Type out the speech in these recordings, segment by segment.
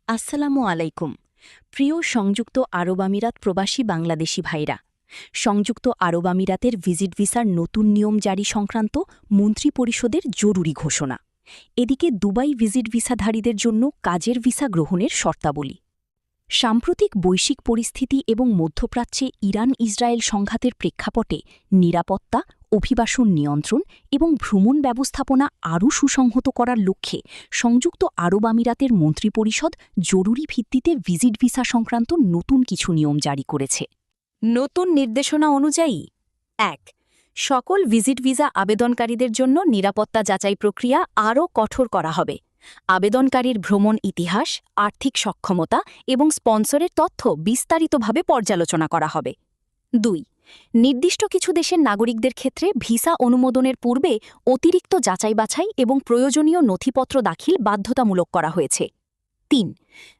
আসসালামু আলাইকুম। প্রিয় সংযুক্ত আরব আমিরাত প্রবাসী বাংলাদেশি ভাইরা, সংযুক্ত আরব আমিরাতের ভিজিট ভিসার নতুন নিয়ম জারি সংক্রান্ত মন্ত্রিপরিষদের জরুরি ঘোষণা। এদিকে দুবাই ভিজিট ভিসাধারীদের জন্য কাজের ভিসা গ্রহণের শর্তাবলী। সাম্প্রতিক বৈশ্বিক পরিস্থিতি এবং মধ্যপ্রাচ্যে ইরান ইসরায়েল সংঘাতের প্রেক্ষাপটে নিরাপত্তা, অভিবাসন নিয়ন্ত্রণ এবং ভ্রমণ ব্যবস্থাপনা আরও সুসংহত করার লক্ষ্যে সংযুক্ত আরব আমিরাতের মন্ত্রিপরিষদ জরুরি ভিত্তিতে ভিজিট ভিসা সংক্রান্ত নতুন কিছু নিয়ম জারি করেছে। নতুন নির্দেশনা অনুযায়ী ১. সকল ভিজিট ভিসা আবেদনকারীদের জন্য নিরাপত্তা যাচাই প্রক্রিয়া আরও কঠোর করা হবে। আবেদনকারীর ভ্রমণ ইতিহাস, আর্থিক সক্ষমতা এবং স্পন্সরের তথ্য বিস্তারিতভাবে পর্যালোচনা করা হবে। ২. নির্দিষ্ট কিছু দেশের নাগরিকদের ক্ষেত্রে ভিসা অনুমোদনের পূর্বে অতিরিক্ত যাচাই বাছাই এবং প্রয়োজনীয় নথিপত্র দাখিল বাধ্যতামূলক করা হয়েছে। ৩.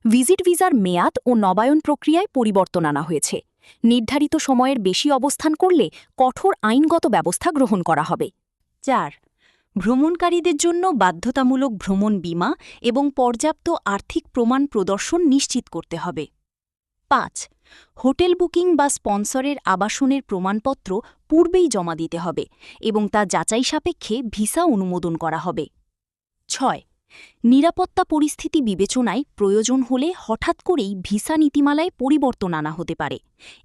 ভিজিট ভিসার মেয়াদ ও নবায়ন প্রক্রিয়ায় পরিবর্তন আনা হয়েছে। নির্ধারিত সময়ের বেশি অবস্থান করলে কঠোর আইনগত ব্যবস্থা গ্রহণ করা হবে। ৪. ভ্রমণকারীদের জন্য বাধ্যতামূলক ভ্রমণ বীমা এবং পর্যাপ্ত আর্থিক প্রমাণ প্রদর্শন নিশ্চিত করতে হবে। ৫. হোটেল বুকিং বা স্পন্সরের আবাসনের প্রমাণপত্র পূর্বেই জমা দিতে হবে এবং তা যাচাই সাপেক্ষে ভিসা অনুমোদন করা হবে। ৬. নিরাপত্তা পরিস্থিতি বিবেচনায় প্রয়োজন হলে হঠাৎ করেই ভিসা নীতিমালায় পরিবর্তন আনা হতে পারে।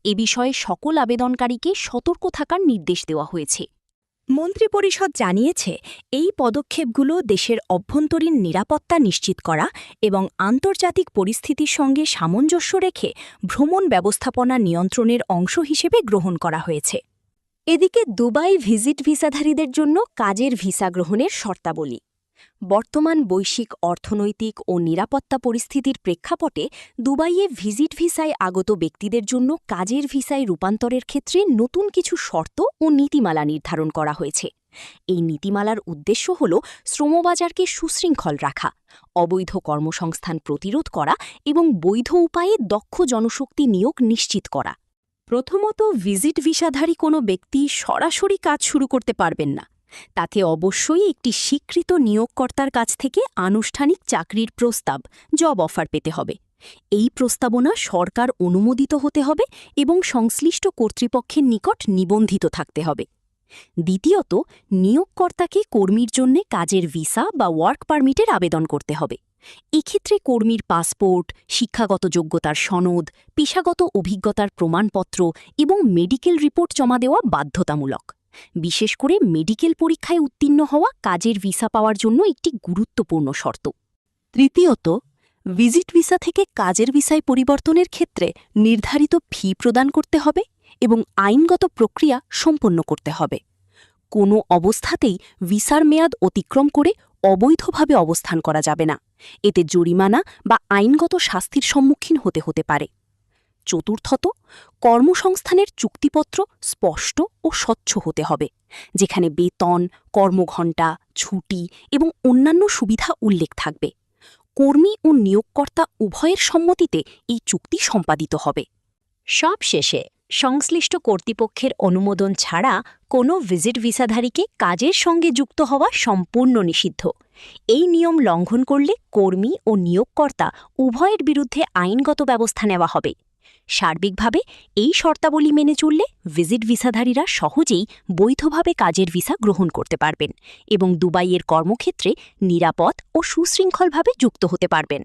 এ বিষয়ে সকল আবেদনকারীকে সতর্ক থাকার নির্দেশ দেওয়া হয়েছে। মন্ত্রিপরিষদ জানিয়েছে, এই পদক্ষেপগুলো দেশের অভ্যন্তরীণ নিরাপত্তা নিশ্চিত করা এবং আন্তর্জাতিক পরিস্থিতির সঙ্গে সামঞ্জস্য রেখে ভ্রমণ ব্যবস্থাপনা নিয়ন্ত্রণের অংশ হিসেবে গ্রহণ করা হয়েছে। এদিকে দুবাই ভিজিট ভিসাধারীদের জন্য কাজের ভিসা গ্রহণের শর্তাবলী। বর্তমান বৈশ্বিক অর্থনৈতিক ও নিরাপত্তা পরিস্থিতির প্রেক্ষাপটে দুবাইয়ে ভিজিট ভিসায় আগত ব্যক্তিদের জন্য কাজের ভিসায় রূপান্তরের ক্ষেত্রে নতুন কিছু শর্ত ও নীতিমালা নির্ধারণ করা হয়েছে। এই নীতিমালার উদ্দেশ্য হল শ্রমবাজারকে সুশৃঙ্খল রাখা, অবৈধ কর্মসংস্থান প্রতিরোধ করা এবং বৈধ উপায়ে দক্ষ জনশক্তি নিয়োগ নিশ্চিত করা। প্রথমত, ভিজিট ভিসাধারী কোনো ব্যক্তি সরাসরি কাজ শুরু করতে পারবেন না। তাকে অবশ্যই একটি স্বীকৃত নিয়োগকর্তার কাছ থেকে আনুষ্ঠানিক চাকরির প্রস্তাব, জব অফার পেতে হবে। এই প্রস্তাবনা সরকার অনুমোদিত হতে হবে এবং সংশ্লিষ্ট কর্তৃপক্ষের নিকট নিবন্ধিত থাকতে হবে। দ্বিতীয়ত, নিয়োগকর্তাকে কর্মীর জন্য কাজের ভিসা বা ওয়ার্ক পারমিটের আবেদন করতে হবে। এক্ষেত্রে কর্মীর পাসপোর্ট, শিক্ষাগত যোগ্যতার সনদ, পেশাগত অভিজ্ঞতার প্রমাণপত্র এবং মেডিকেল রিপোর্ট জমা দেওয়া বাধ্যতামূলক। বিশেষ করে মেডিকেল পরীক্ষায় উত্তীর্ণ হওয়া কাজের ভিসা পাওয়ার জন্য একটি গুরুত্বপূর্ণ শর্ত। তৃতীয়ত, ভিজিট ভিসা থেকে কাজের ভিসায় পরিবর্তনের ক্ষেত্রে নির্ধারিত ফি প্রদান করতে হবে এবং আইনগত প্রক্রিয়া সম্পন্ন করতে হবে। কোনো অবস্থাতেই ভিসার মেয়াদ অতিক্রম করে অবৈধভাবে অবস্থান করা যাবে না। এতে জরিমানা বা আইনগত শাস্তির সম্মুখীন হতে পারে। চতুর্থত, কর্মসংস্থানের চুক্তিপত্র স্পষ্ট ও স্বচ্ছ হতে হবে, যেখানে বেতন, কর্মঘণ্টা, ছুটি এবং অন্যান্য সুবিধা উল্লেখ থাকবে। কর্মী ও নিয়োগকর্তা উভয়ের সম্মতিতে এই চুক্তি সম্পাদিত হবে। সবশেষে, সংশ্লিষ্ট কর্তৃপক্ষের অনুমোদন ছাড়া কোনো ভিজিট ভিসাধারীকে কাজের সঙ্গে যুক্ত হওয়া সম্পূর্ণ নিষিদ্ধ। এই নিয়ম লঙ্ঘন করলে কর্মী ও নিয়োগকর্তা উভয়ের বিরুদ্ধে আইনগত ব্যবস্থা নেওয়া হবে। সার্বিকভাবে এই শর্তাবলী মেনে চললে ভিজিট ভিসাধারীরা সহজেই বৈধভাবে কাজের ভিসা গ্রহণ করতে পারবেন এবং দুবাইয়ের কর্মক্ষেত্রে নিরাপদ ও সুশৃঙ্খলভাবে যুক্ত হতে পারবেন।